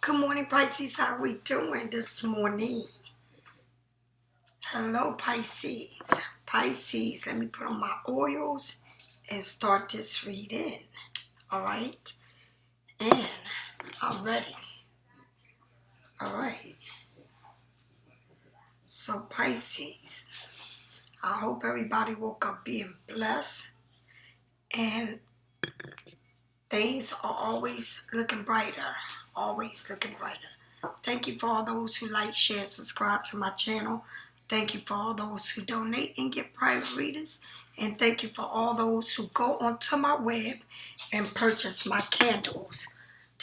Good morning, Pisces. How we doing this morning? Hello, Pisces. Pisces, let me put on my oils and start this reading. All right? And I'm ready. All right. So, Pisces, I hope everybody woke up being blessed and things are always looking brighter. Always looking brighter. Thank you for all those who like, share, subscribe to my channel. Thank you for all those who donate and get private readings. And thank you for all those who go onto my web and purchase my candles.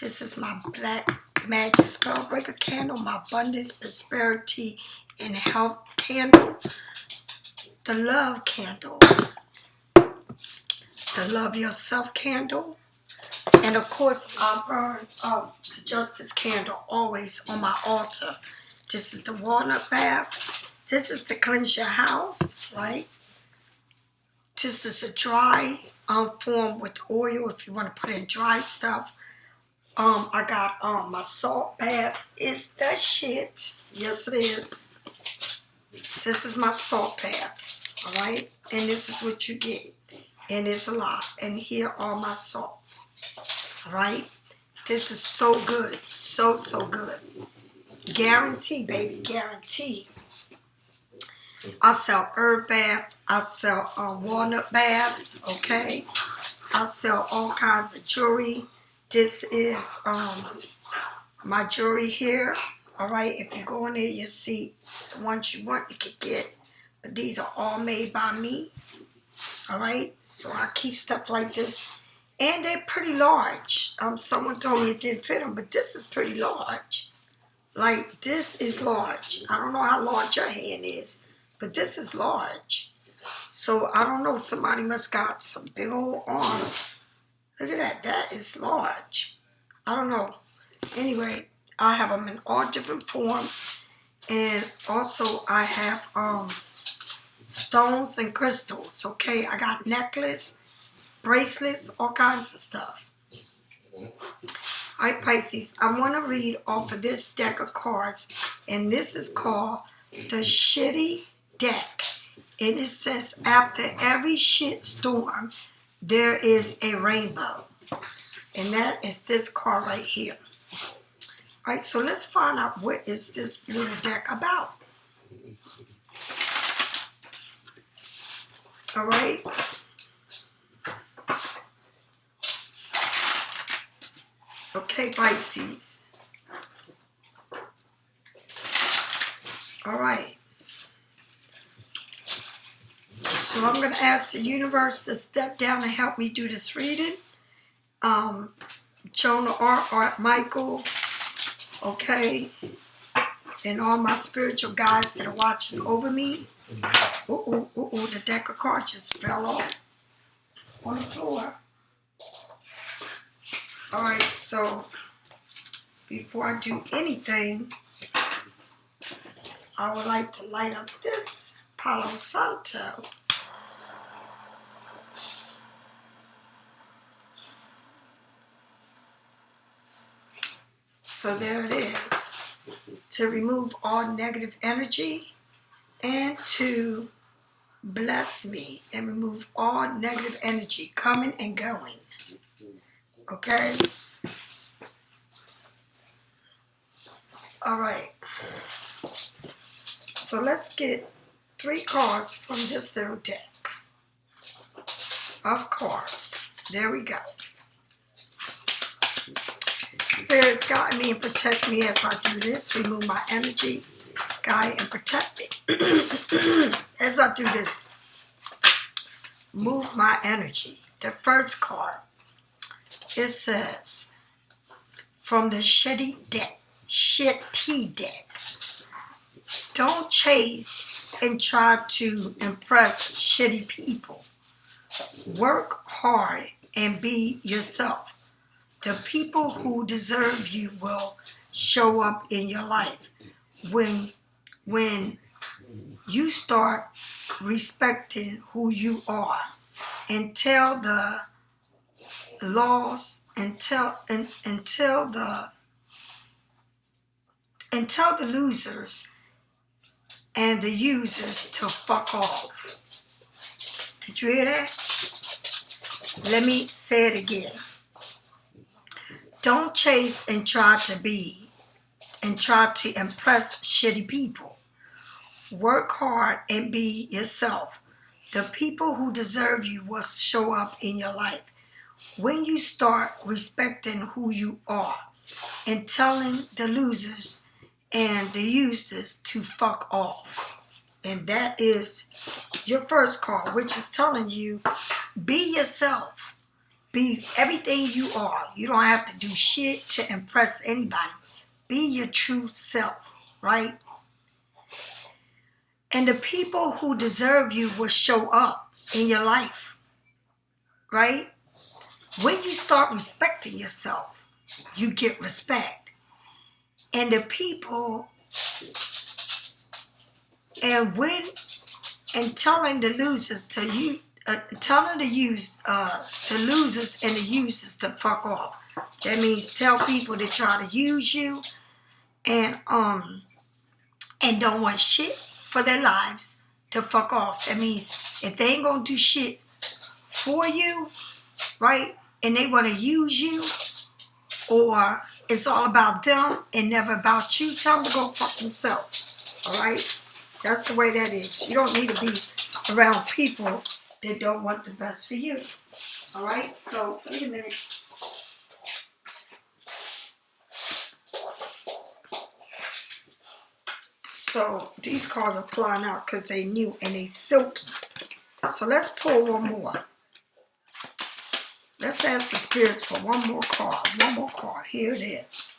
This is my Black Magic Spell Breaker candle, my Abundance, Prosperity, and Health candle. The Love candle. The Love Yourself candle. And of course, I burn the Justice candle always on my altar. This is the walnut bath. This is to cleanse your house, right? This is a dry form with oil if you want to put in dry stuff. I got my salt baths. It's the shit. Yes, it is. This is my salt bath, all right? And this is what you get. And it's a lot. And here are my salts, all right? This is so good. So, so good. Guarantee, baby, guarantee. I sell herb bath. I sell walnut baths, okay? I sell all kinds of jewelry. This is my jewelry here, all right? If you go in there, you'll see the ones you want, you can get. But these are all made by me, all right? So I keep stuff like this. And they're pretty large. Someone told me it didn't fit them, but this is pretty large. Like, this is large. I don't know how large your hand is, but this is large. So, I don't know. Somebody must got some big old arms. Look at that. That is large. I don't know. Anyway, I have them in all different forms. And also, I have stones and crystals, okay? I got necklace, bracelets, all kinds of stuff. All right, Pisces, I want to read off of this deck of cards, and this is called the Shitty Deck. And it says, after every shit storm, there is a rainbow. And that is this card right here. All right, so let's find out what is this little deck about. All right. Okay, Pisces. All right. So I'm going to ask the universe to step down and help me do this reading. Jonah Art Michael, okay, and all my spiritual guides that are watching over me. The deck of cards just fell off on the floor. All right, so before I do anything, I would like to light up this Palo Santo. So there it is, to remove all negative energy and to bless me and remove all negative energy coming and going. Okay? All right. So let's get 3 cards from this little deck of cards. There we go. Spirits guide me and protect me as I do this. Remove my energy, guide and protect me. As I do this, move my energy. The first card, it says, from the Shitty Deck. Don't chase and try to impress shitty people. Work hard and be yourself. The people who deserve you will show up in your life when you start respecting who you are and tell the laws and tell the and tell the losers and the users to fuck off. Did you hear that? Let me say it again. Don't chase and try to impress shitty people. Work hard and be yourself. The people who deserve you will show up in your life. When you start respecting who you are and telling the losers and the users to fuck off. And that is your first card, which is telling you, be yourself. Be everything you are. You don't have to do shit to impress anybody. Be your true self, right? And the people who deserve you will show up in your life, right? When you start respecting yourself, you get respect. And the people, and telling the losers to you, telling the losers and the users to fuck off. That means tell people that try to use you and don't want shit for their lives to fuck off. That means if they ain't gonna do shit for you, right, and they want to use you, or it's all about them and never about you, tell them to go fuck themselves. All right? That's the way that is. You don't need to be around people that don't want the best for you. All right? So, wait a minute. So, these cards are flying out because they new and they silky. So, let's pull one more. Let's ask the spirits for one more card. One more card. Here it is.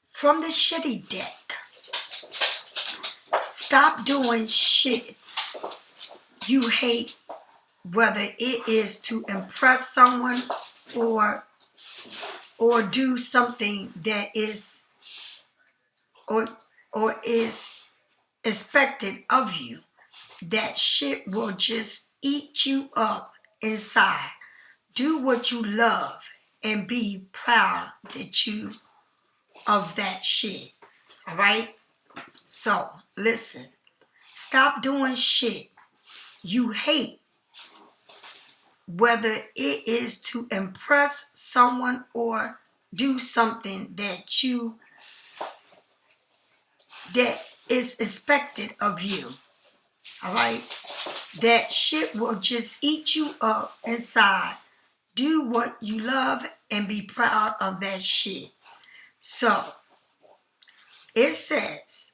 From the shitty deck. Stop doing shit you hate, whether it is to impress someone or do something that is or is expected of you. That shit will just eat you up inside. Do what you love and be proud of that shit. All right? So, listen. Stop doing shit you hate, whether it is to impress someone or do something that is expected of you. All right? That shit will just eat you up inside. Do what you love and be proud of that shit. So, it says,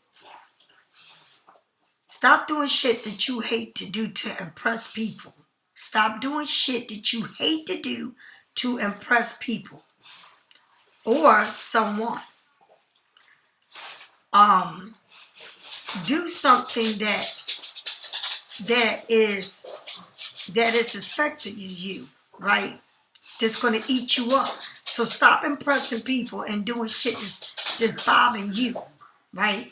stop doing shit that you hate to do to impress people. Stop doing shit that you hate to do to impress people or someone. Do something that is expected of you, right? That's going to eat you up. So stop impressing people and doing shit that's bothering you, right?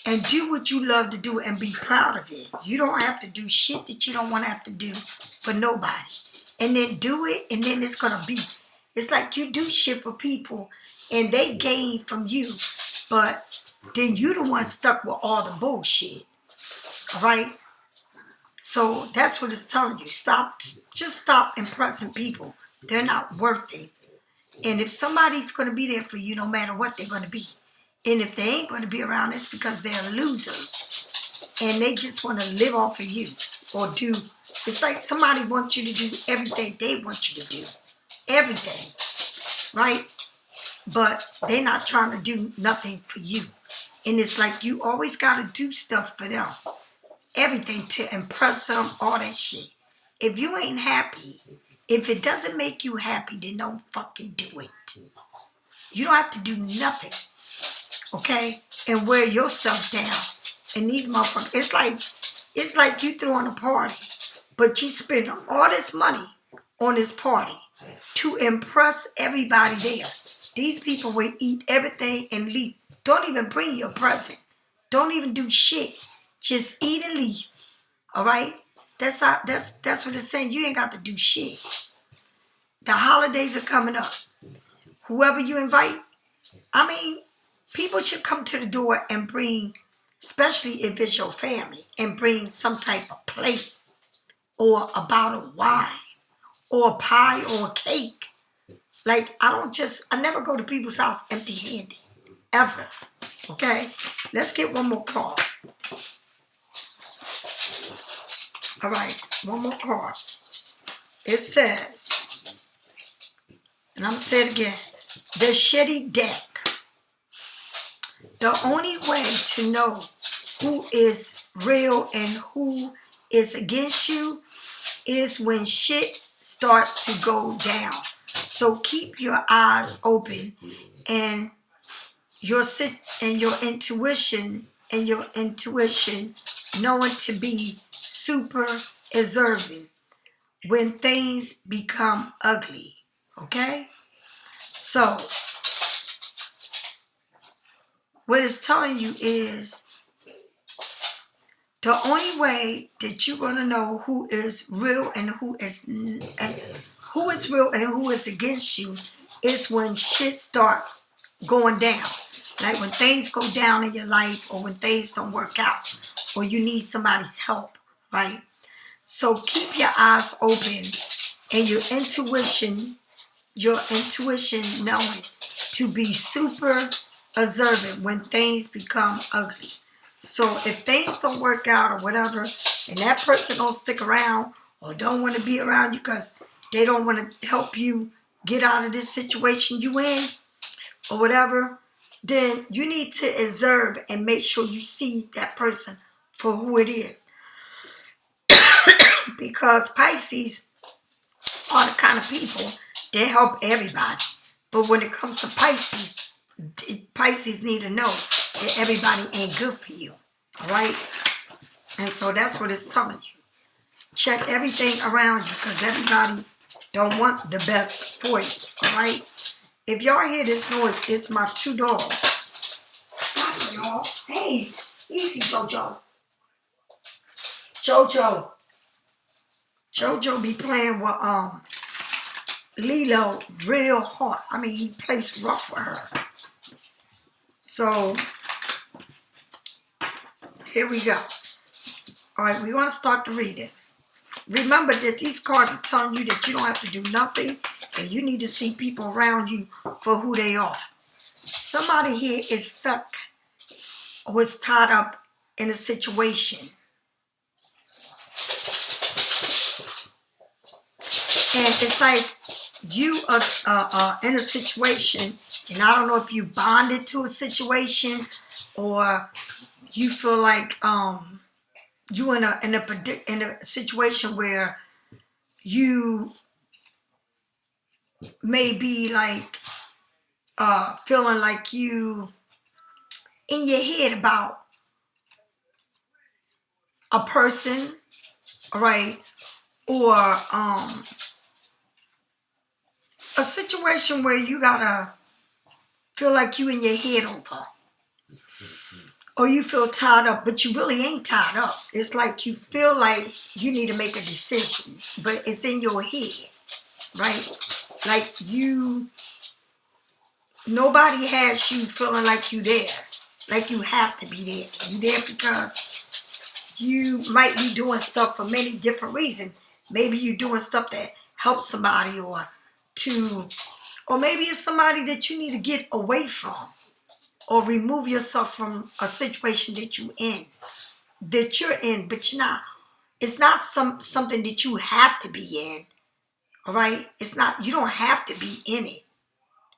And do what you love to do and be proud of it. You don't have to do shit that you don't want to have to do for nobody. And then do it, and then it's going to be, it's like you do shit for people and they gain from you, but then you the one stuck with all the bullshit, all right? So that's what it's telling you. Just stop impressing people. They're not worth it. And if somebody's going to be there for you, no matter what they're going to be. And if they ain't going to be around, it's because they're losers. And they just want to live off of you. Or do, it's like somebody wants you to do everything they want you to do. Everything. Right? But they're not trying to do nothing for you. And it's like you always got to do stuff for them. Everything to impress them, all that shit. If you ain't happy, if it doesn't make you happy, then don't fucking do it. You don't have to do nothing. Okay? And wear yourself down. And these motherfuckers, it's like you throwing a party, but you spend all this money on this party to impress everybody there. These people will eat everything and leave. Don't even bring your present. Don't even do shit. Just eat and leave. All right? That's what it's saying. You ain't got to do shit. The holidays are coming up. Whoever you invite, I mean, People should come to the door and bring, especially if it's your family, and bring some type of plate or a bottle of wine or a pie or a cake. Like, I never go to people's house empty-handed, ever. Okay? Let's get one more card. All right, one more card. It says, and I'm going to say it again, the shitty deck. The only way to know who is real and who is against you is when shit starts to go down. So keep your eyes open and your intuition knowing to be super observant when things become ugly. Okay? So what it's telling you is the only way that you're going to know who is real and who is real and who is against you is when shit start going down. Like when things go down in your life or when things don't work out or you need somebody's help, right? So keep your eyes open and your intuition knowing to be super observant when things become ugly. So if things don't work out or whatever, and that person don't stick around or don't want to be around you because they don't want to help you get out of this situation you in or whatever, then you need to observe and make sure you see that person for who it is. Because Pisces are the kind of people that help everybody. But when it comes to Pisces need to know that everybody ain't good for you. All right? And so that's what it's telling you. Check everything around you because everybody don't want the best for you. All right? If y'all hear this noise, it's my two dogs. Stop it, y'all. Hey, easy, JoJo. JoJo be playing with Lilo real hard. I mean, he plays rough with her. So, here we go. All right, we want to start the reading. Remember that these cards are telling you that you don't have to do nothing and you need to see people around you for who they are. Somebody here is stuck or is tied up in a situation. And it's like you are in a situation, and I don't know if you bonded to a situation or you feel like you in a situation where you may be like feeling like you in your head about a person, right? Or a situation where you gotta feel like you in your head over. Or you feel tied up, but you really ain't tied up. It's like you feel like you need to make a decision, but it's in your head, right? Like nobody has you feeling like you there. Like you have to be there. You there because you might be doing stuff for many different reasons. Maybe you're doing stuff that helps somebody or maybe it's somebody that you need to get away from or remove yourself from a situation that you're in, but you're not. It's not something that you have to be in, all right? It's not, you don't have to be in it,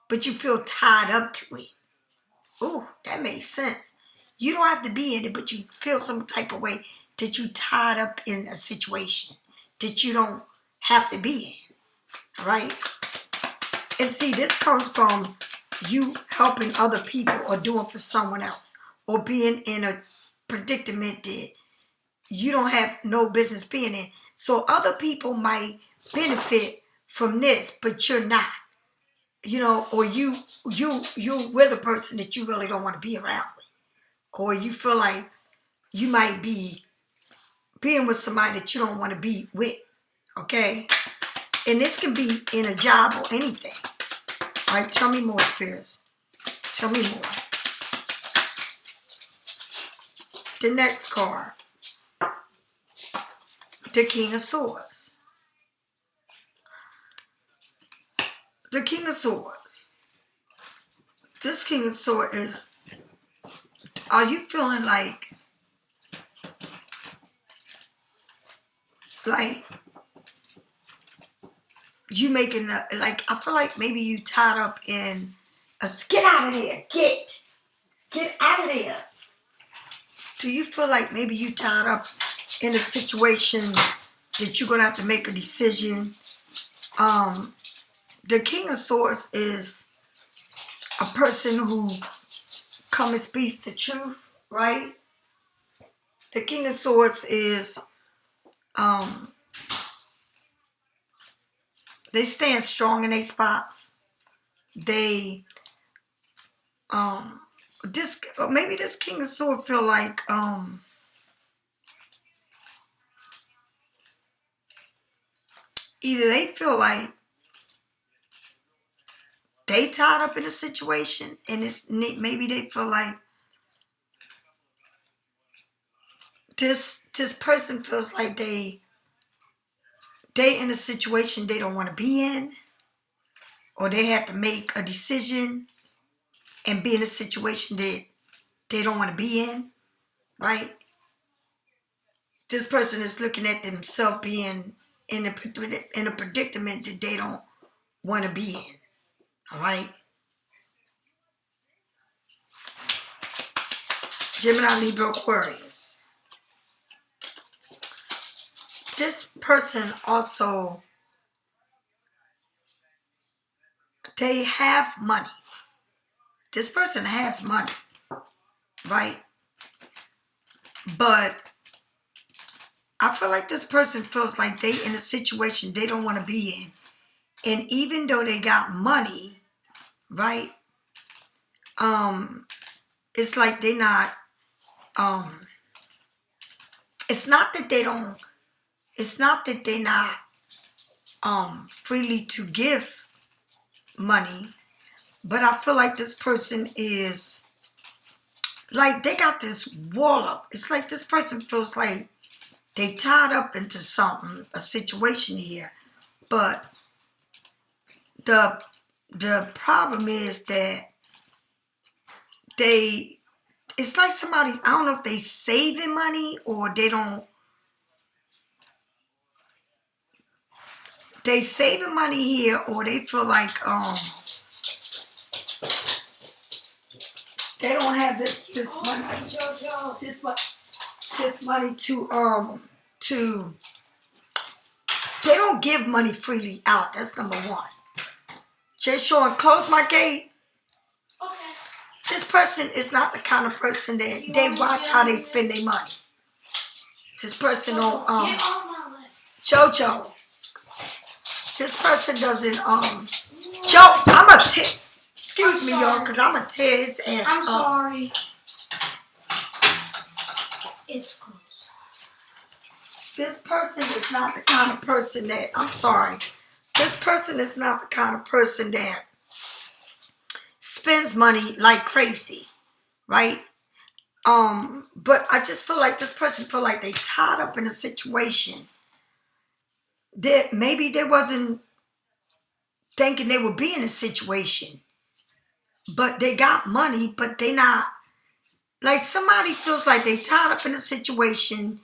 but you feel tied up to it. Ooh, that makes sense. You don't have to be in it, but you feel some type of way that you tied up in a situation that you don't have to be in, all right? And see, this comes from you helping other people or doing for someone else or being in a predicament that you don't have no business being in. So other people might benefit from this, but you're not. You know, or you're with a person that you really don't want to be around with. Or you feel like you might be being with somebody that you don't want to be with. Okay? And this can be in a job or anything. All right, tell me more, spirits. Tell me more. The next card, the King of Swords. The King of Swords. This King of Swords is, are you feeling like you making a, like, I feel like maybe you tied up in a, get out of there, get out of there. Do you feel like maybe you tied up in a situation that you're going to have to make a decision? The King of Swords is a person who comes and speaks the truth, right? The King of Swords is, they stand strong in their spots. They, maybe this King of Swords feel like, either they feel like they tied up in a situation, and it's maybe they feel like this person feels like they in a situation they don't want to be in, or they have to make a decision and be in a situation that they don't want to be in, right? This person is looking at themselves being in a predicament that they don't want to be in, all right? Gemini, Libra, Aquarius. This person also, they have money. This person has money, right? But I feel like this person feels like they in a situation they don't want to be in. And even though they got money, right? It's like they not, it's not that they don't, it's not that they not freely to give money, but I feel like this person is, like they got this wall up. It's like this person feels like they tied up into something, a situation here, but the problem is that it's like somebody, I don't know if they saving money or they don't, they saving money here, or they feel like they don't have this money to they don't give money freely out. That's number one. Jay Sean, close my gate. Okay. This person is not the kind of person that they watch how they spend their money. This person don't JoJo. This person doesn't Joe, I'm a tear. Excuse me, y'all, because I'm a tear his ass. I'm sorry. It's close. This person is not the kind of person that, I'm sorry. This person is not the kind of person that spends money like crazy, right? But I just feel like this person feel like they tied up in a situation that maybe they wasn't thinking they would be in a situation, but they got money, but they not, like somebody feels like they tied up in a situation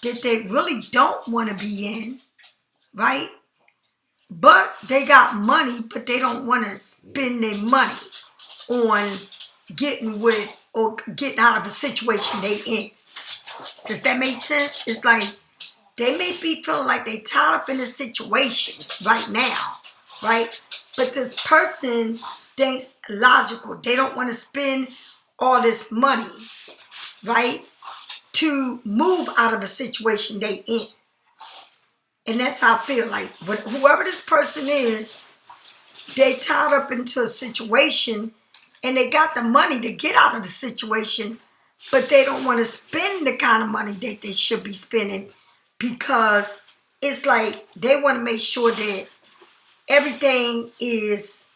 that they really don't want to be in, right? But they got money, but they don't want to spend their money on getting with or getting out of a situation they in. Does that make sense? It's like they may be feeling like they tied up in a situation right now, right? But this person thinks logical. They don't want to spend all this money, right, to move out of a situation they in. And that's how I feel like whoever this person is, they tied up into a situation and they got the money to get out of the situation, but they don't want to spend the kind of money that they should be spending because it's like they want to make sure that everything is,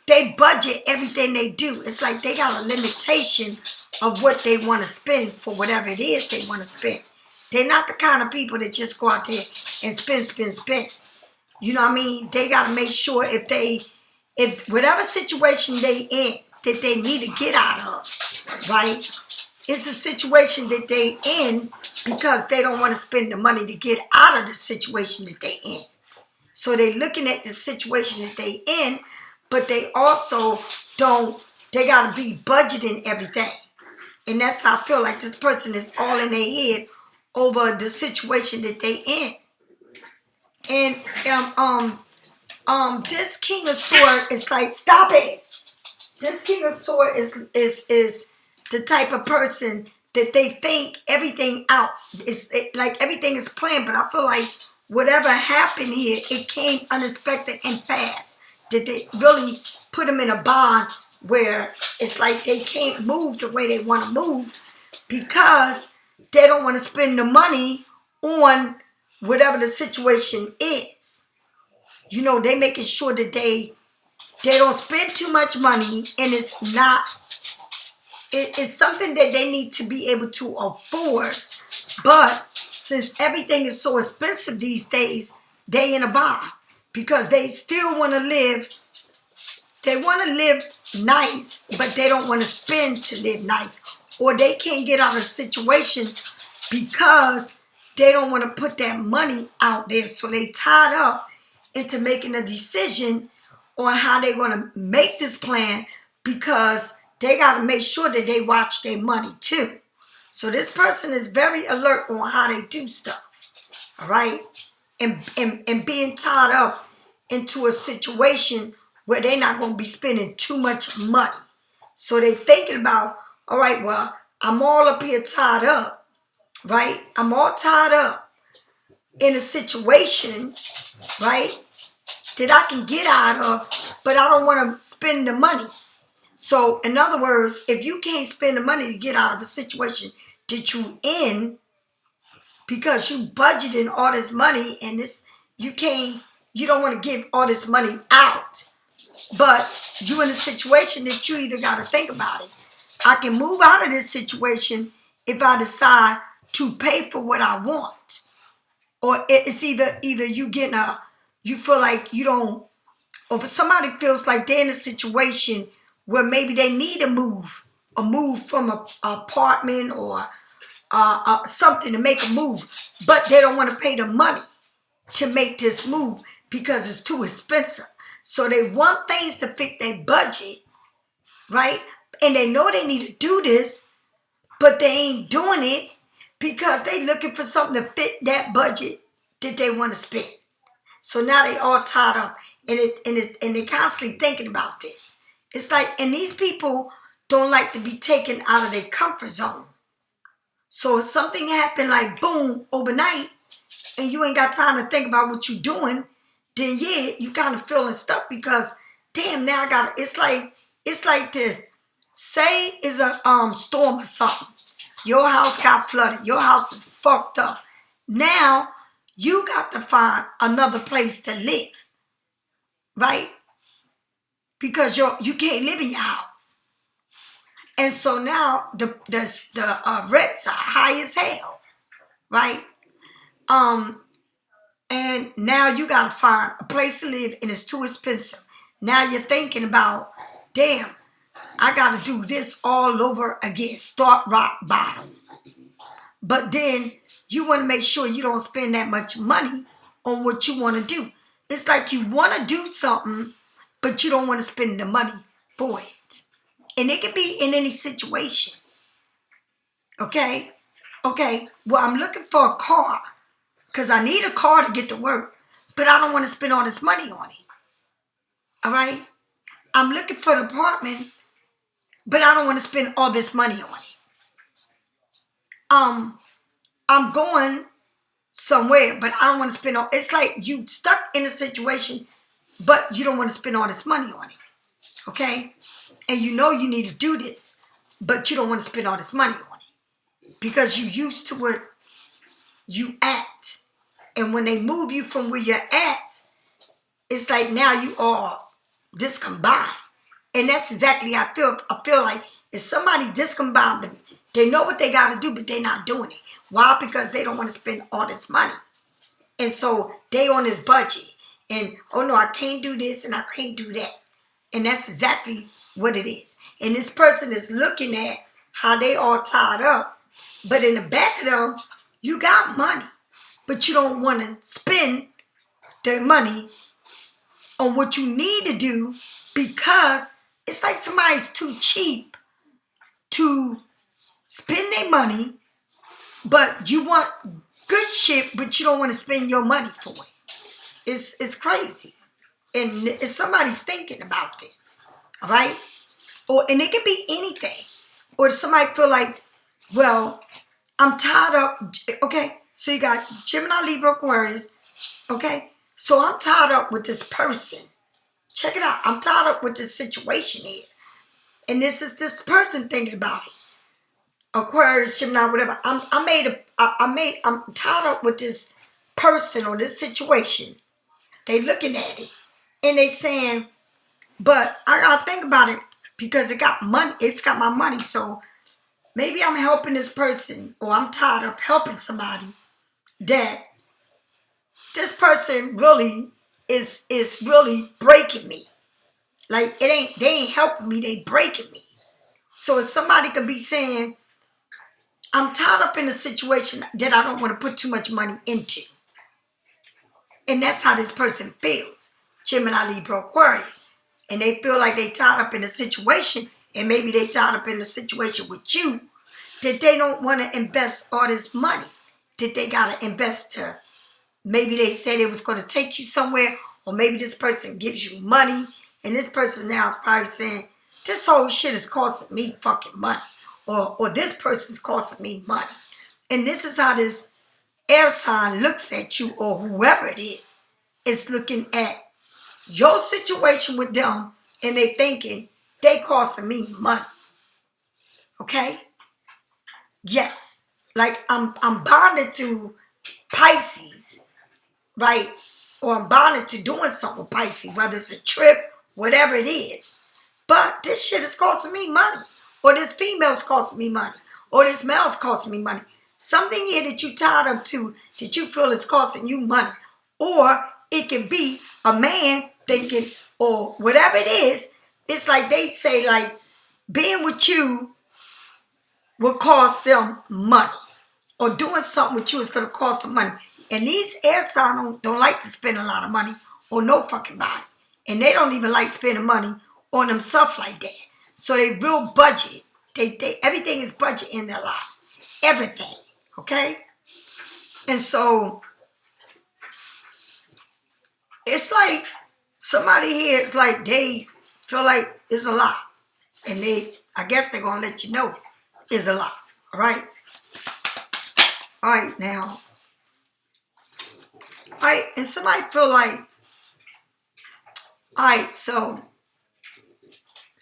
they budget everything they do. It's like they got a limitation of what they want to spend for whatever it is they want to spend. They're not the kind of people that just go out there and spend. You know what I mean? They got to make sure if whatever situation they in that they need to get out of, right? It's a situation that they in because they don't want to spend the money to get out of the situation that they in. So they looking at the situation that they in, but they also they got to be budgeting everything. And that's how I feel like this person is all in their head over the situation that they in. And this King of Swords is like, stop it. This King of Swords is the type of person that they think everything out. Like everything is planned, but I feel like whatever happened here, it came unexpected and fast. That they really put them in a bond where it's like they can't move the way they want to move because they don't want to spend the money on whatever the situation is. You know, they making sure that they don't spend too much money, and it's something that they need to be able to afford. But since everything is so expensive these days, they in a bind because they still want to live. They want to live nice, but they don't want to spend to live nice. Or they can't get out of a situation because they don't want to put that money out there. So they tied up into making a decision on how they're going to make this plan because they got to make sure that they watch their money too. So this person is very alert on how they do stuff. All right? And being tied up into a situation where they're not going to be spending too much money. So they're thinking about, all right, well, I'm all up here tied up, right? I'm all tied up in a situation, right, that I can get out of, but I don't want to spend the money. So, in other words, if you can't spend the money to get out of a situation that you in because you budgeting all this money and you don't want to give all this money out. But you in a situation that you either got to think about it. I can move out of this situation if I decide to pay for what I want. Or it's either you feel like you don't, or if somebody feels like they're in a situation where maybe they need a move from an apartment or something to make a move, but they don't want to pay the money to make this move because it's too expensive. So they want things to fit their budget, right? And they know they need to do this, but they ain't doing it because they looking for something to fit that budget that they want to spend. So now they all tied up and they're constantly thinking about this. It's like, and these people don't like to be taken out of their comfort zone. So if something happened like boom overnight and you ain't got time to think about what you're doing, then yeah, you kind of feeling stuck because damn, now it's like this. Say it's a storm or something. Your house got flooded. Your house is fucked up. Now you got to find another place to live, right? Because you can't live in your house. And so now the rents are high as hell, right? And now you got to find a place to live and it's too expensive. Now you're thinking about, damn, I got to do this all over again. Start rock bottom. But then you want to make sure you don't spend that much money on what you want to do. It's like you want to do something, but you don't want to spend the money for it. And it can be in any situation. Okay? Okay, well, I'm looking for a car because I need a car to get to work, but I don't want to spend all this money on it. All right? I'm looking for an apartment, but I don't want to spend all this money on it. I'm going somewhere, but I don't want to spend all. It's like you stuck in a situation, but you don't want to spend all this money on it. Okay? And you know you need to do this, but you don't want to spend all this money on it because you used to what you at. And when they move you from where you're at, it's like now you are discombobulated. And that's exactly how I feel. I feel like Is somebody discombobulated. They know what they got to do, but they're not doing it. Why? Because they don't want to spend all this money. And so they on this budget. And, oh no, I can't do this and I can't do that. And that's exactly what it is. And this person is looking at how they all tied up. But in the back of them, you got money. But you don't want to spend the money on what you need to do because it's like somebody's too cheap to spend their money, but you want good shit, but you don't want to spend your money for it. It's crazy. And it's somebody's thinking about this, all right? And it could be anything. Or somebody feel like, well, I'm tied up. Okay, so you got Gemini, Libra, Aquarius. Okay, so I'm tied up with this person. Check it out. I'm tied up with this situation here. And this is this person thinking about it. Aquarius, Gemini, whatever. I'm tied up with this person or this situation. They looking at it. And they saying, but I gotta think about it because it got money. It's got my money. So maybe I'm helping this person or I'm tied up helping somebody that this person really is really breaking me. Like they ain't helping me, they breaking me. So if somebody could be saying, I'm tied up in a situation that I don't want to put too much money into. And that's how this person feels. Gemini, Libra, Aquarius. And they feel like they tied up in a situation, and maybe they tied up in a situation with you, that they don't want to invest all this money. That they got to invest to, maybe they said it was going to take you somewhere, or maybe this person gives you money, and this person now is probably saying, this whole shit is costing me fucking money. Or this person's costing me money. And this is how this air sign looks at you, or whoever it is looking at your situation with them, and they thinking they costing me money. Okay? Yes. Like I'm bonded to Pisces, right? Or I'm bonded to doing something with Pisces, whether it's a trip, whatever it is. But this shit is costing me money. Or this female's costing me money. Or this male's costing me money. Something here that you tied up to that you feel is costing you money. Or it can be a man thinking, or whatever it is, it's like they say, like, being with you will cost them money. Or doing something with you is going to cost them money. And these air signs don't like to spend a lot of money on no fucking body. And they don't even like spending money on themselves like that. So they real budget. They everything is budget in their life. Everything. Okay? And so it's like somebody here, it's like they feel like it's a lot. And I guess they're going to let you know it's a lot. All right? All right, now. All right, and somebody feel like, all right, so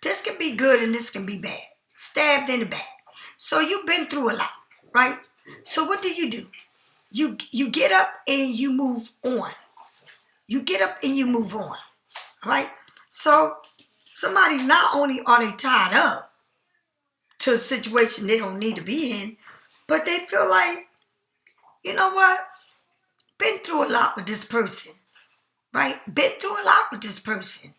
this can be good and this can be bad. Stabbed in the back. So you've been through a lot, right? So what do? You get up and you move on. You get up and you move on, right? So somebody's not only are they tied up to a situation they don't need to be in, but they feel like, you know what? Been through a lot with this person, right? Been through a lot with this person.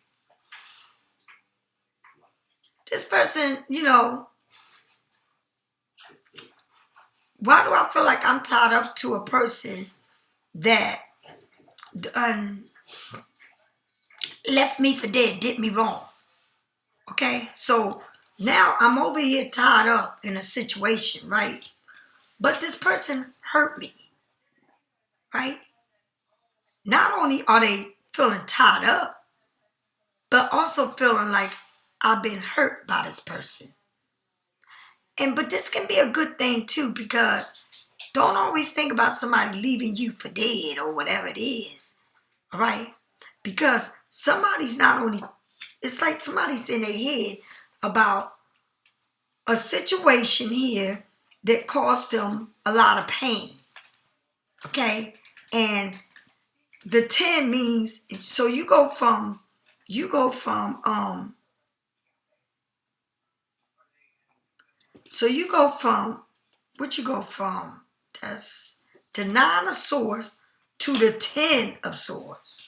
This person, you know, why do I feel like I'm tied up to a person that left me for dead, did me wrong? Okay, so now I'm over here tied up in a situation, right? But this person hurt me, right? Not only are they feeling tied up, but also feeling like I've been hurt by this person. But this can be a good thing too, because don't always think about somebody leaving you for dead or whatever it is, all right? Because somebody's not only, it's like somebody's in their head about a situation here that caused them a lot of pain, okay? And the 10 means, so you go from So you go from, what you go from? That's the 9 of Swords to the 10 of Swords.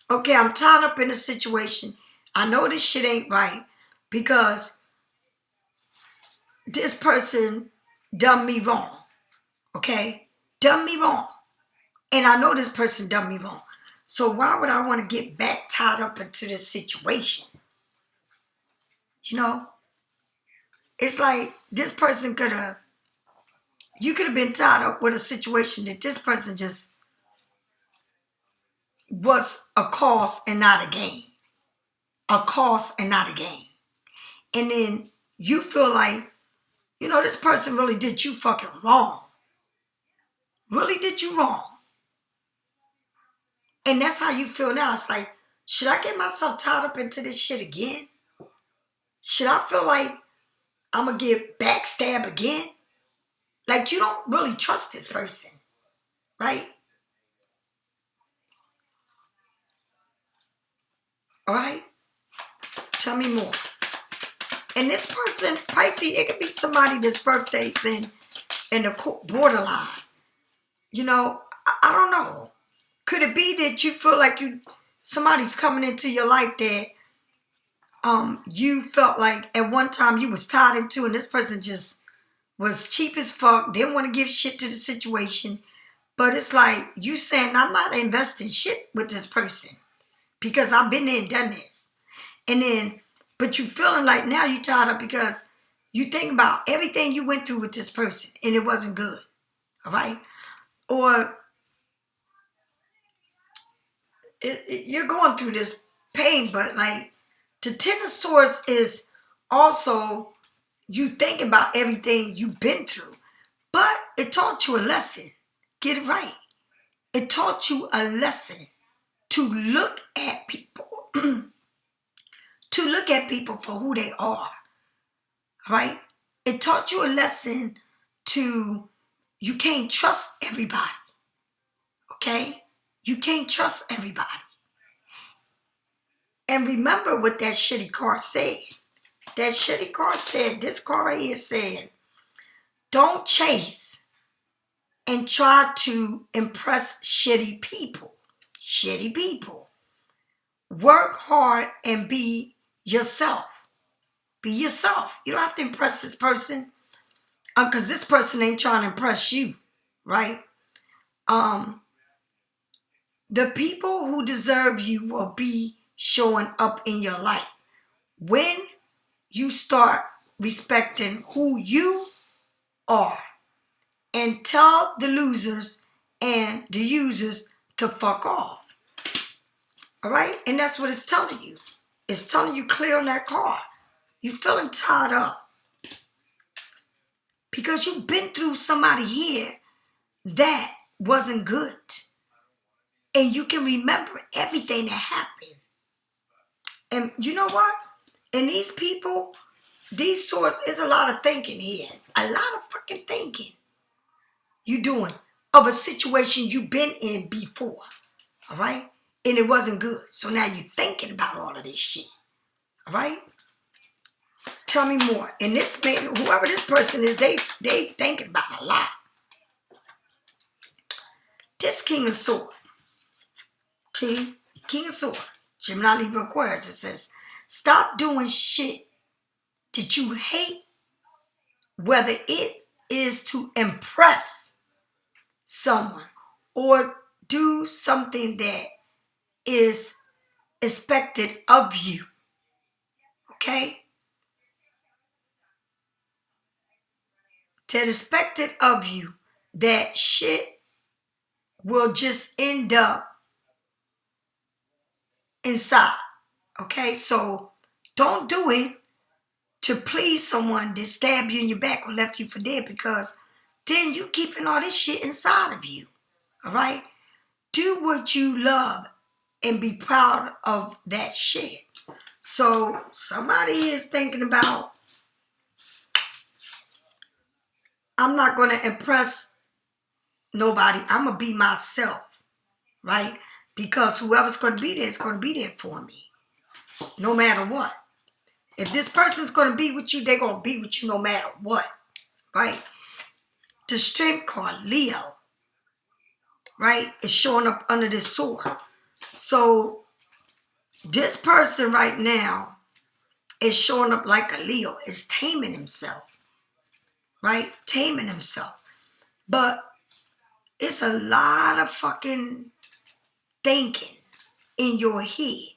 Okay, I'm tied up in a situation. I know this shit ain't right because this person done me wrong. Okay? Done me wrong. And I know this person done me wrong. So why would I want to get back tied up into this situation? You know? It's like this person you could have been tied up with a situation that this person just was a cause and not a gain. A cause and not a gain. And then you feel like, this person really did you fucking wrong. Really did you wrong. And that's how you feel now. It's like, should I get myself tied up into this shit again? Should I feel like I'm going to get backstabbed again? Like, you don't really trust this person, right? All right? Tell me more. And this person, Pisces, it could be somebody that's birthday's in the borderline. I don't know. Could it be that you feel like somebody's coming into your life that you felt like at one time you was tied into, and this person just was cheap as fuck, didn't want to give shit to the situation, but it's like you saying, I'm not investing shit with this person because I've been there and done this. And then, but you feeling like now you tied up because you think about everything you went through with this person and it wasn't good, all right? Or you're going through this pain, but like the 10 of Swords is also you thinking about everything you've been through, but it taught you a lesson. Get it right. It taught you a lesson to look at people, to look at people for who they are, right? It taught you a lesson you can't trust everybody, okay? You can't trust everybody. And remember what that shitty card said. That shitty card said, this card right here said, don't chase and try to impress shitty people. Shitty people. Work hard and be yourself. Be yourself. You don't have to impress this person because this person ain't trying to impress you, right? The people who deserve you will be showing up in your life. When you start respecting who you are and tell the losers and the users to fuck off. All right? And that's what it's telling you. It's telling you clear on that card. You feeling tied up because you've been through somebody here that wasn't good. And you can remember everything that happened. And you know what? And these people, these swords, is a lot of thinking here. A lot of fucking thinking you doing of a situation you've been in before. All right? And it wasn't good. So now you're thinking about all of this shit. All right? Tell me more. And this man, whoever this person is, they thinking about a lot. This King of Swords. King of Swords. Gemini, Libra, Aquarius. It says, stop doing shit that you hate, whether it is to impress someone or do something that is expected of you. Okay? That expected of you, that shit will just end up inside. Okay? So don't do it to please someone that stabbed you in your back or left you for dead, because then you keeping all this shit inside of you. All right? Do what you love and be proud of that shit. So somebody is thinking about, I'm not going to impress nobody. I'm going to be myself, right? Because whoever's going to be there is going to be there for me, no matter what. If this person's going to be with you, they're going to be with you no matter what, right? The strength card, Leo, right, is showing up under this sword. So this person right now is showing up like a Leo, is taming himself, right? Taming himself. But it's a lot of fucking thinking in your head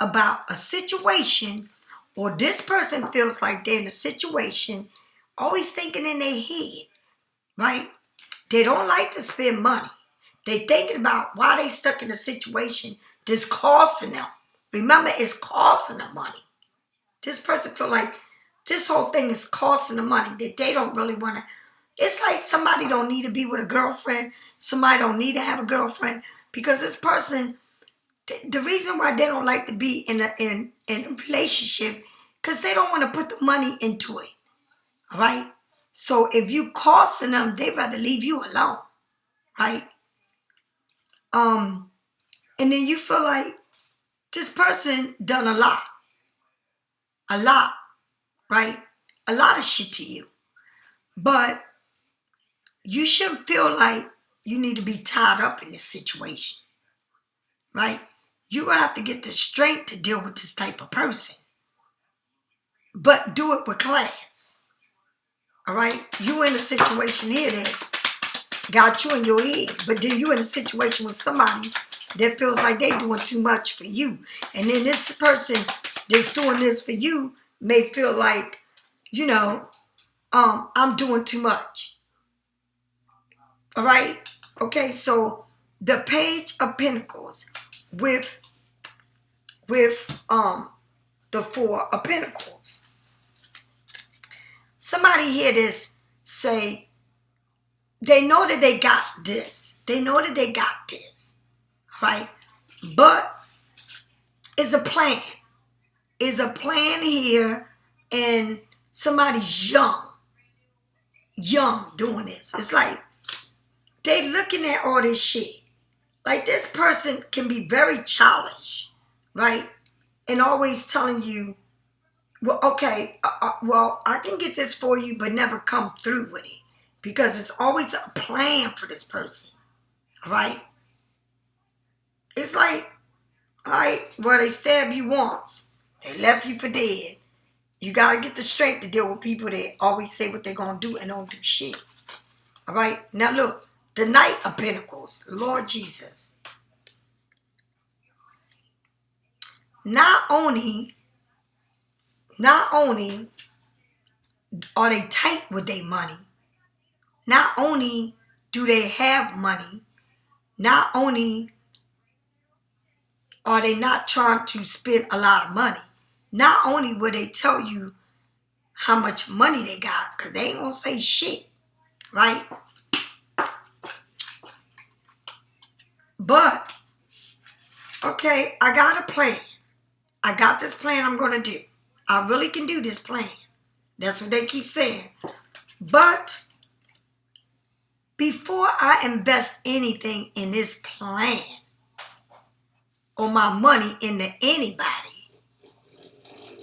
about a situation, or this person feels like they're in a situation, always thinking in their head, right? They don't like to spend money. They thinking about why they stuck in a situation that's costing them. Remember, it's costing them money. This person feel like this whole thing is costing them money that they don't really want to. It's like somebody don't need to be with a girlfriend. Somebody don't need to have a girlfriend because this person, the reason why they don't like to be in a relationship, because they don't want to put the money into it. All right? So if you costing them, they'd rather leave you alone. Right? And then you feel like this person done a lot. A lot. Right? A lot of shit to you. But you shouldn't feel like you need to be tied up in this situation. Right? You're going to have to get the strength to deal with this type of person. But do it with class. All right? You in a situation here that's got you in your head. But then you in a situation with somebody that feels like they doing too much for you. And then this person that's doing this for you may feel like, you know, I'm doing too much. All right? Okay, so the Page of Pentacles with the Four of Pentacles. Somebody here this say they know that they got this. They know that they got this. Right? But it's a plan. It's a plan here, and somebody's young doing this. It's like they looking at all this shit. Like this person can be very childish, right? And always telling you, well, okay, well, I can get this for you, but never come through with it. Because it's always a plan for this person, right? It's like, all right, well, they stabbed you once. They left you for dead. You got to get the strength to deal with people that always say what they're going to do and don't do shit. All right? Now, look, the Knight of Pentacles, Lord Jesus. Not only are they tight with their money, not only do they have money, not only are they not trying to spend a lot of money, not only will they tell you how much money they got, because they ain't going to say shit, right? But, okay, I got a plan. I got this plan I'm going to do. I really can do this plan. That's what they keep saying. But before I invest anything in this plan or my money into anybody,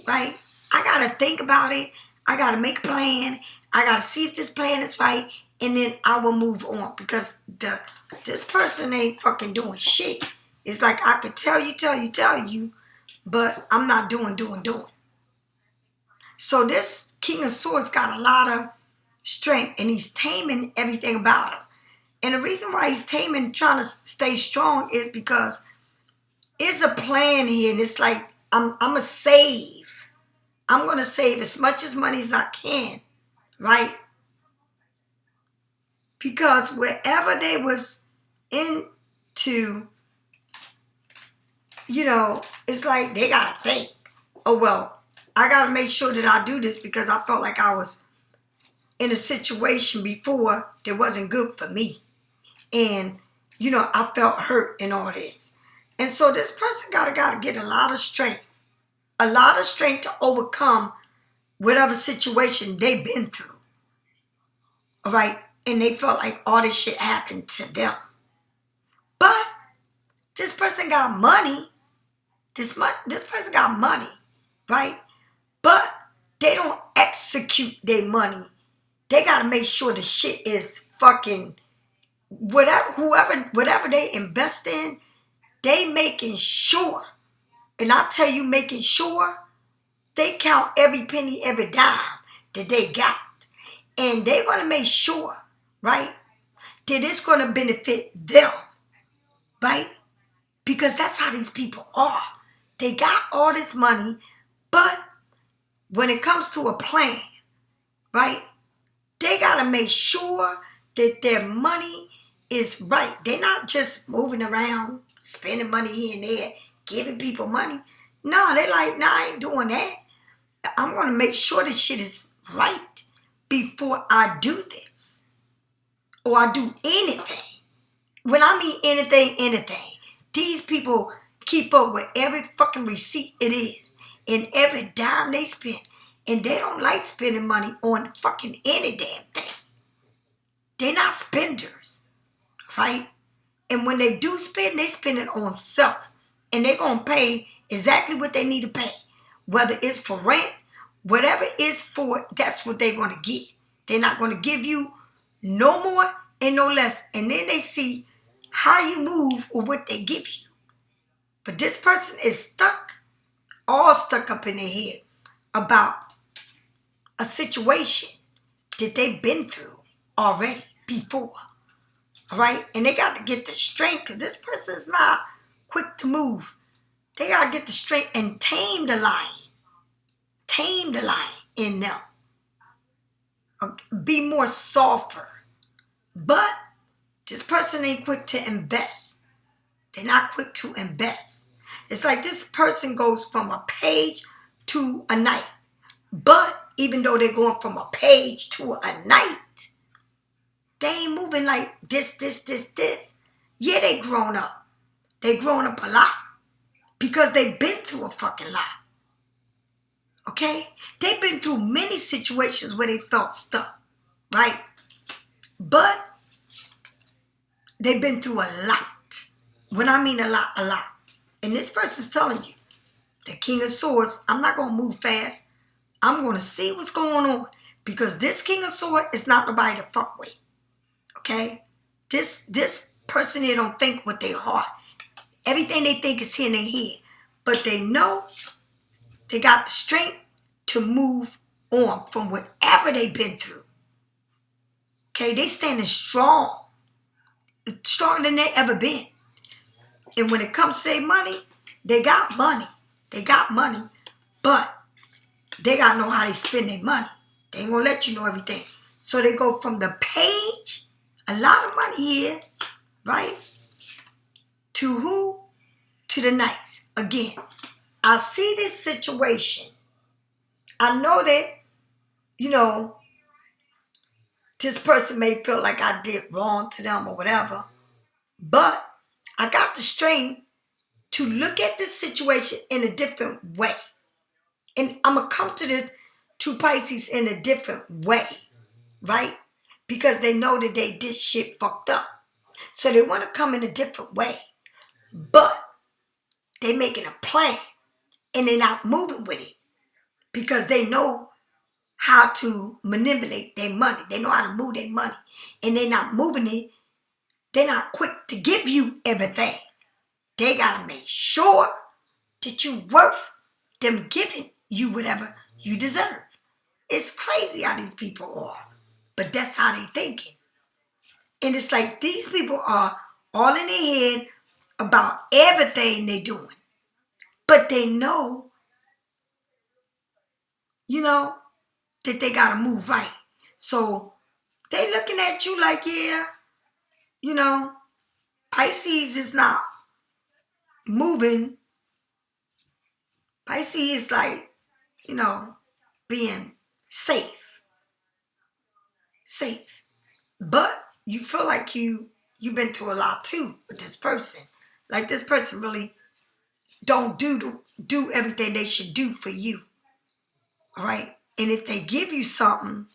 right? I got to think about it. I got to make a plan. I got to see if this plan is right. And then I will move on. Because this person ain't fucking doing shit. It's like I could tell you. But I'm not doing. So this King of Swords got a lot of strength. And he's taming everything about him. And the reason why he's taming, trying to stay strong, is because it's a plan here. And it's like, I'm going to save. I'm going to save as much as money as I can. Right? Because wherever they was into, you know, it's like they got to think, oh, well, I got to make sure that I do this because I felt like I was in a situation before that wasn't good for me. And, you know, I felt hurt and all this. And so this person got to get a lot of strength. A lot of strength to overcome whatever situation they've been through. All right? And they felt like all this shit happened to them. But this person got money. This person got money, right? But execute their money, they gotta make sure the shit is fucking whatever they invest in, they making sure. And I tell you, making sure they count every penny, every dime that they got. And they're gonna make sure, right, that it's gonna benefit them, right? Because that's how these people are. They got all this money, but when it comes to a plan, right, they got to make sure that their money is right. They're not just moving around, spending money here and there, giving people money. No, they're like, nah, I ain't doing that. I'm going to make sure this shit is right before I do this. Or I do anything. When I mean anything, these people keep up with every fucking receipt it is and every dime they spend. And they don't like spending money on fucking any damn thing. They're not spenders, right? And when they do spend, they spend it on self. And they're going to pay exactly what they need to pay. Whether it's for rent, whatever it's for, that's what they're going to get. They're not going to give you no more and no less. And then they see how you move or what they give you. But this person is all stuck up in their head about a situation that they've been through already before. All right? And they got to get the strength because this person's not quick to move. They got to get the strength and tame the lion. Tame the lion in them. Be more softer. But this person ain't quick to invest. They're not quick to invest. It's like this person goes from a page to a night. But even though they're going from a page to a night, they ain't moving like this. Yeah, they grown up. They grown up a lot because they've been through a fucking lot. Okay? They've been through many situations where they felt stuck, right? But they've been through a lot. When I mean a lot, a lot. And this person's telling you, the King of Swords, I'm not going to move fast. I'm going to see what's going on. Because this King of Swords is not nobody to fuck with. Okay? This person here don't think with their heart. Everything they think is here in their head. But they know they got the strength to move on from whatever they've been through. Okay? They standing strong. Stronger than they ever been. And when it comes to their money, they got money. They got money. But they got to know how they spend their money. They ain't going to let you know everything. So they go from the page, a lot of money here, right? To who? To the nights. Again, I see this situation. I know that, this person may feel like I did wrong to them or whatever. But I got the strength to look at this situation in a different way. And I'm going to come to this to Pisces in a different way, right? Because they know that they did shit fucked up. So they want to come in a different way. But they making a plan and they're not moving with it. Because they know how to manipulate their money. They know how to move their money. And they're not moving it. They're not quick to give you everything. They got to make sure that you're worth them giving you whatever you deserve. It's crazy how these people are. But that's how they thinking. And it's like these people are all in their head about everything they doing. But they know, that they got to move right. So they looking at you like, yeah, Pisces is not moving. Pisces is like, being safe. Safe. But you feel like you've been through a lot too with this person. Like this person really don't do everything they should do for you. All right? And if they give you something,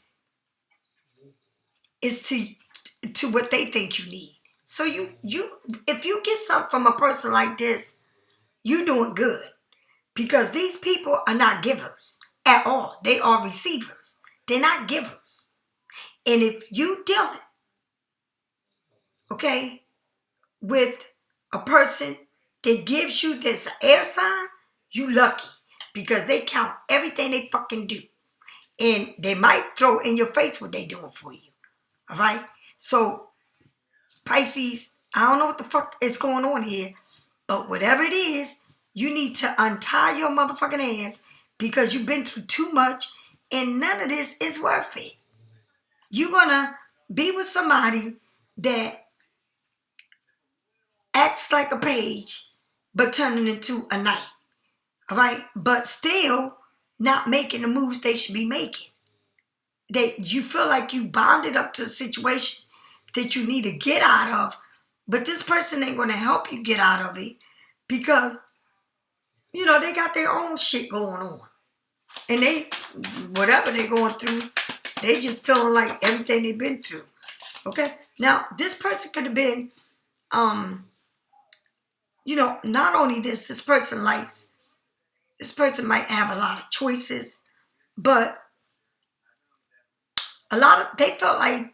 it's to what they think you need. So if you get something from a person like this, you're doing good. Because these people are not givers at all. They are receivers. They're not givers. And if you dealing, okay, with a person that gives you this air sign, you lucky because they count everything they fucking do. And they might throw in your face what they doing for you. All right? So, Pisces, I don't know what the fuck is going on here, but whatever it is, you need to untie your motherfucking ass because you've been through too much and none of this is worth it. You're gonna be with somebody that acts like a page but turning into a knight. All right? But still not making the moves they should be making. That you feel like you bonded up to a situation that you need to get out of, but this person ain't going to help you get out of it because, you know, they got their own shit going on. And they, whatever they're going through, they just feeling like everything they've been through. Okay? Now, this person could have been, you know, not only this person might have a lot of choices, but they felt like,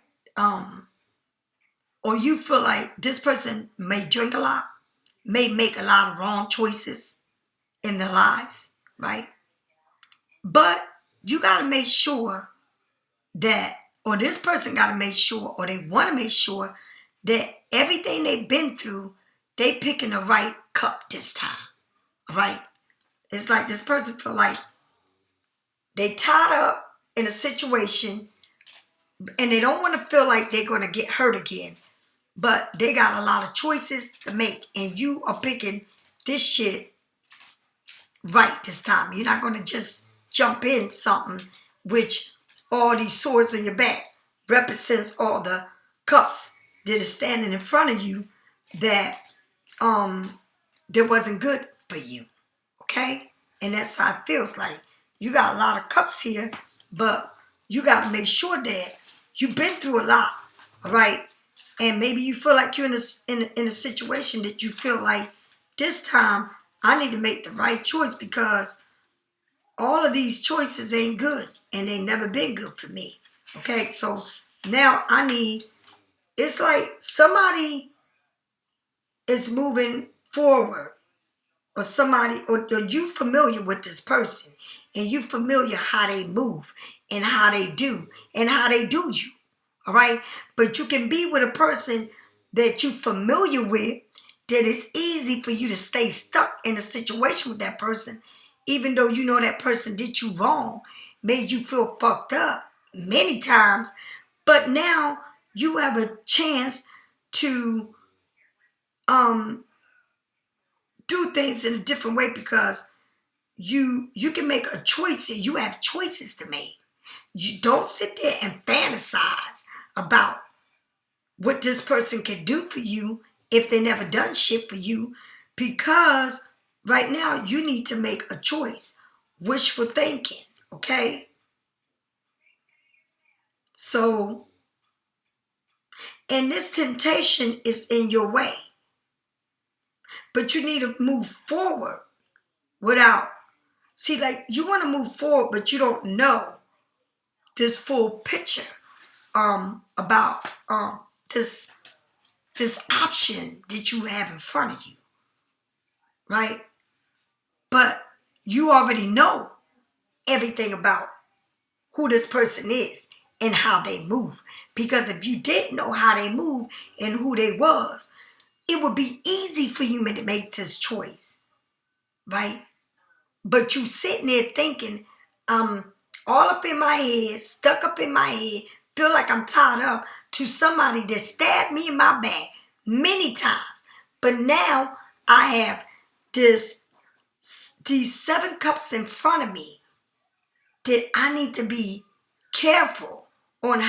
or you feel like this person may drink a lot, may make a lot of wrong choices in their lives, right? But you got to make sure that, or this person got to make sure, or they want to make sure that everything they've been through, they picking the right cup this time, right? It's like this person feel like they tied up in a situation and they don't want to feel like they're going to get hurt again, but they got a lot of choices to make and you are picking this shit right this time. You're not going to just jump in something which all these swords in your back represents all the cups that are standing in front of you that wasn't good for you. Okay? And that's how it feels like. You got a lot of cups here, but you got to make sure that you've been through a lot, all right? And maybe you feel like you're in a situation that you feel like this time I need to make the right choice because all of these choices ain't good and they never been good for me. Okay, so now it's like somebody is moving forward or somebody, or you familiar with this person and you familiar how they move and how they do you. All right, but you can be with a person that you familiar with that it's easy for you to stay stuck in a situation with that person, even though you know that person did you wrong, made you feel fucked up many times, but now you have a chance to do things in a different way because you can make a choice and you have choices to make. You don't sit there and fantasize about what this person can do for you if they never done shit for you, because right now you need to make a choice. Wishful thinking, okay? So, and this temptation is in your way, but you need to move forward without, see, like you want to move forward, but you don't know this full picture about this option that you have in front of you, right? But you already know everything about who this person is and how they move. Because if you didn't know how they move and who they was, it would be easy for you to make this choice, right? But you sitting there thinking, all up in my head, stuck up in my head, feel like I'm tied up to somebody that stabbed me in my back many times. But now I have these 7 cups in front of me that I need to be careful on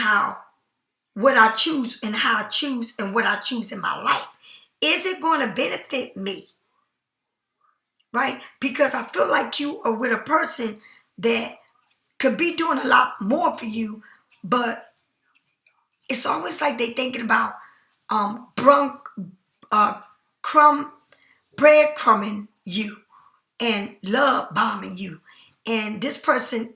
what I choose and how I choose and what I choose in my life. Is it going to benefit me? Right? Because I feel like you are with a person that could be doing a lot more for you, but it's always like they thinking about breadcrumbing you and love bombing you. And this person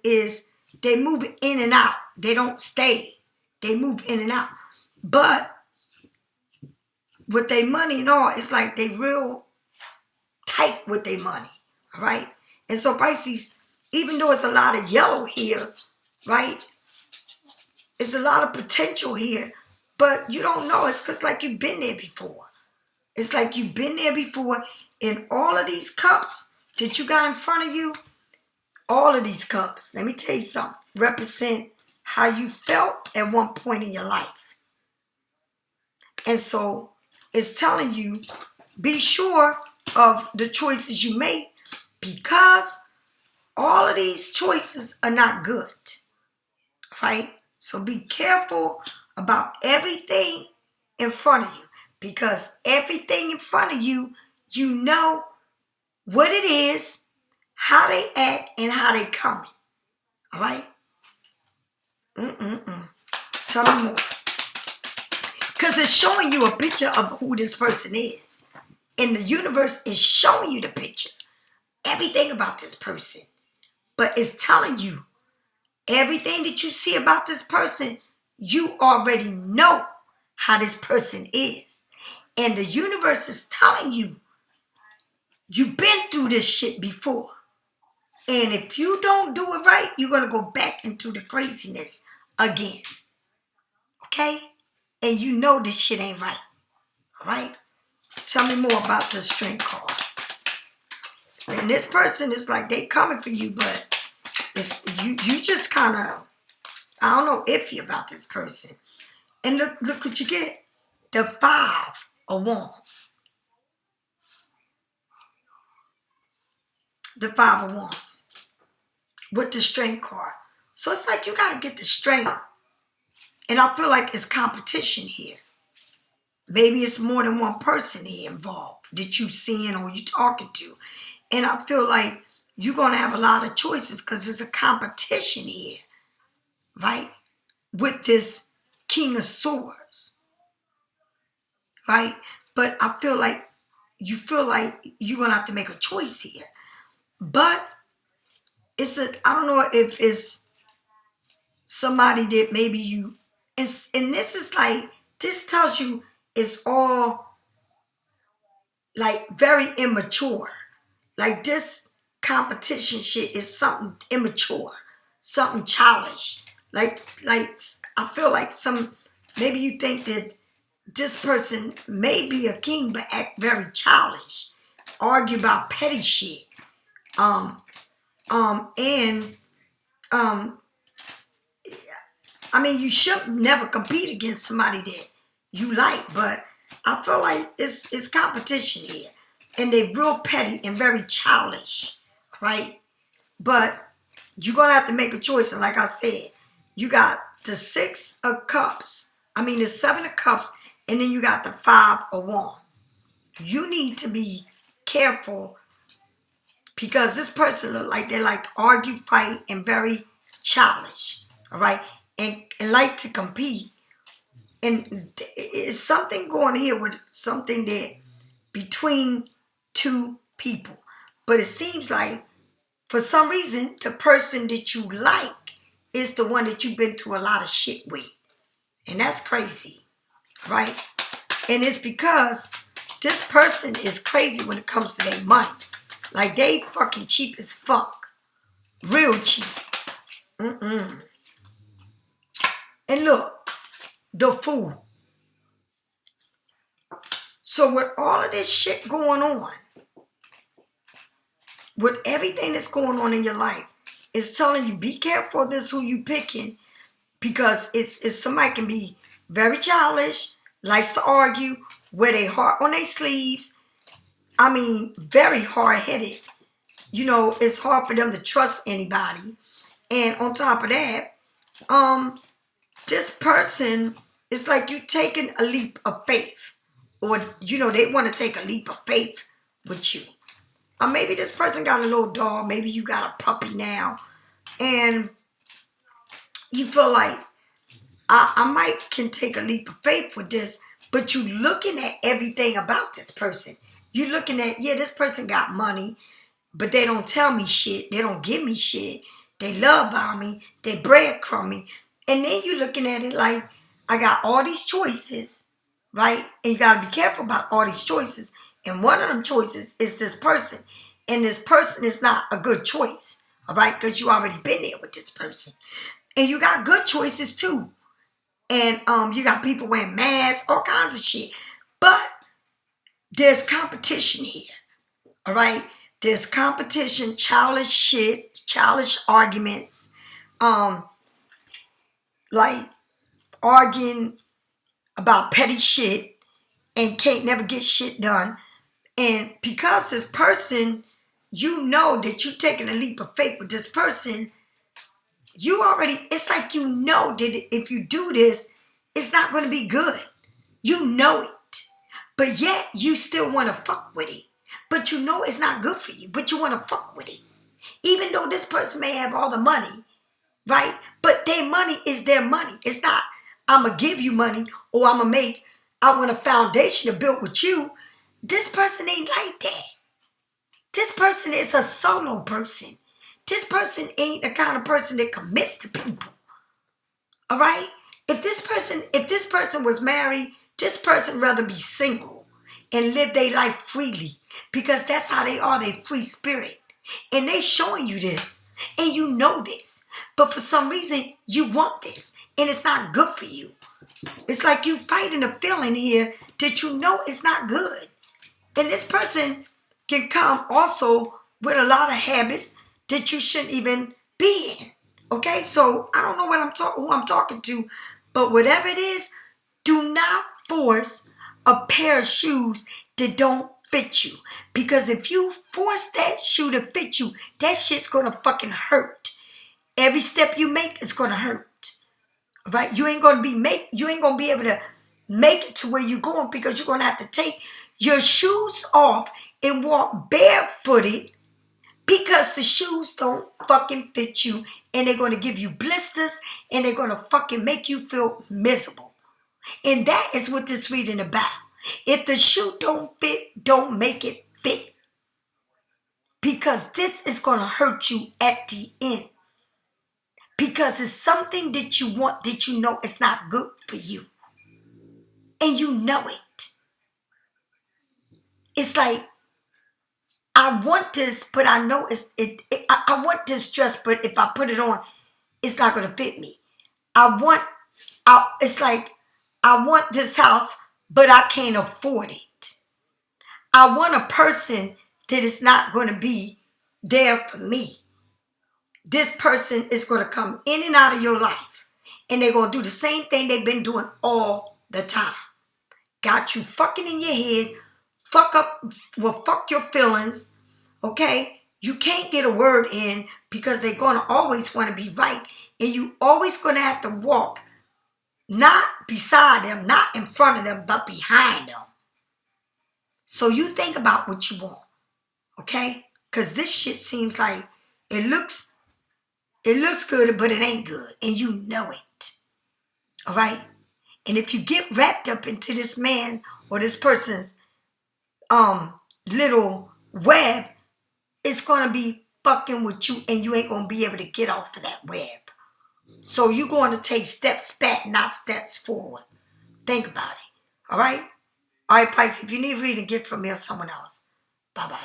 they move in and out. They don't stay. They move in and out. But with their money and all, it's like they real tight with their money, all right? And so Pisces, even though it's a lot of yellow here, right? It's a lot of potential here, but you don't know. It's because like you've been there before. It's like you've been there before. In all of these cups that you got in front of you, all of these cups, let me tell you something, represent how you felt at one point in your life. And so it's telling you, be sure of the choices you make, because all of these choices are not good, right? So be careful about everything in front of you, because everything in front of you, you know what it is, how they act, and how they coming, all right? Tell me more. Because it's showing you a picture of who this person is. And the universe is showing you the picture. Everything about this person. But it's telling you everything that you see about this person, you already know how this person is. And the universe is telling you, you've been through this shit before. And if you don't do it right, you're going to go back into the craziness again. Okay? And you know this shit ain't right. All right? Tell me more about the Strength card. And this person is like, they coming for you, but it's, you just kind of, I don't know, iffy about this person. And look what you get. The 5 of Wands. The 5 of Wands. With the Strength card. So it's like you got to get the strength. And I feel like it's competition here. Maybe it's more than one person here involved that you seeing or you talking to. And I feel like you're going to have a lot of choices because there's a competition here, right? With this King of Swords, right? But I feel like you're going to have to make a choice here. But I don't know if it's somebody that maybe you, and this is like, this tells you it's all like very immature. Like this competition shit is something immature, something childish. Like I feel like maybe you think that this person may be a king but act very childish, argue about petty shit, and I mean, you should never compete against somebody that you like, but I feel like it's competition here. And they're real petty and very childish, right? But you're going to have to make a choice. And like I said, you got the 6 of Cups. I mean, the 7 of Cups. And then you got the 5 of Wands. You need to be careful because this person look like they like to argue, fight, and very childish, all right? And like to compete. And it's something going here with something that between 2 people. But it seems like for some reason, the person that you like is the one that you've been through a lot of shit with. And that's crazy, right? And it's because this person is crazy when it comes to their money. Like they fucking cheap as fuck. Real cheap. And look, the Fool. So with all of this shit going on, with everything that's going on in your life, it's telling you, be careful of this who you picking, because it's somebody can be very childish, likes to argue, wear their heart on their sleeves. I mean, very hard-headed. You know, it's hard for them to trust anybody. And on top of that, this person, it's like you taking a leap of faith. Or, you know, they want to take a leap of faith with you. Or maybe this person got a little dog. Maybe you got a puppy now. And you feel like, I might can take a leap of faith with this. But you looking at everything about this person. You looking at, yeah, this person got money. But they don't tell me shit. They don't give me shit. They love bomb me. They breadcrumb me. And then you're looking at it like, I got all these choices, right? And you got to be careful about all these choices. And one of them choices is this person. And this person is not a good choice, all right? Because you already been there with this person. And you got good choices too. And you got people wearing masks, all kinds of shit. But there's competition here, all right? There's competition, childish shit, childish arguments, like arguing about petty shit and can't never get shit done. And because this person, you know that you're taking a leap of faith with this person, you already, it's like you know that if you do this, it's not going to be good. You know it. But yet, you still want to fuck with it. But you know it's not good for you, but you want to fuck with it. Even though this person may have all the money, right? But their money is their money. It's not, I'm going to give you money or I want a foundation to build with you. This person ain't like that. This person is a solo person. This person ain't the kind of person that commits to people. All right? If this person was married, this person rather be single and live their life freely because that's how they are, they free spirit. And they showing you this and you know this. But for some reason, you want this and it's not good for you. It's like you fighting a feeling here that you know it's not good. And this person can come also with a lot of habits that you shouldn't even be in. Okay, so I don't know who I'm talking to, but whatever it is, do not force a pair of shoes that don't fit you. Because if you force that shoe to fit you, that shit's gonna fucking hurt. Every step you make is gonna hurt. Right? You ain't gonna be able to make it to where you're going because you're gonna have to take your shoes off and walk barefooted because the shoes don't fucking fit you and they're gonna give you blisters and they're gonna fucking make you feel miserable. And that is what this reading about. If the shoe don't fit, don't make it fit. Because this is gonna hurt you at the end. Because it's something that you want that you know is not good for you. And you know it. It's like, I want this, but I know I want this dress, but if I put it on, it's not going to fit me. It's like, I want this house, but I can't afford it. I want a person that is not going to be there for me. This person is going to come in and out of your life, and they're going to do the same thing they've been doing all the time. Got you fucking in your head, fuck your feelings, okay? You can't get a word in because they're going to always want to be right. And you always going to have to walk, not beside them, not in front of them, but behind them. So you think about what you want, okay? Because this shit seems like it looks good, but it ain't good. And you know it, all right? And if you get wrapped up into this man or this person's little web, it's going to be fucking with you and you ain't going to be able to get off of that web. So you're going to take steps back, not steps forward. Think about it. All right? All right, Pisces, if you need reading, get from me or someone else. Bye-bye.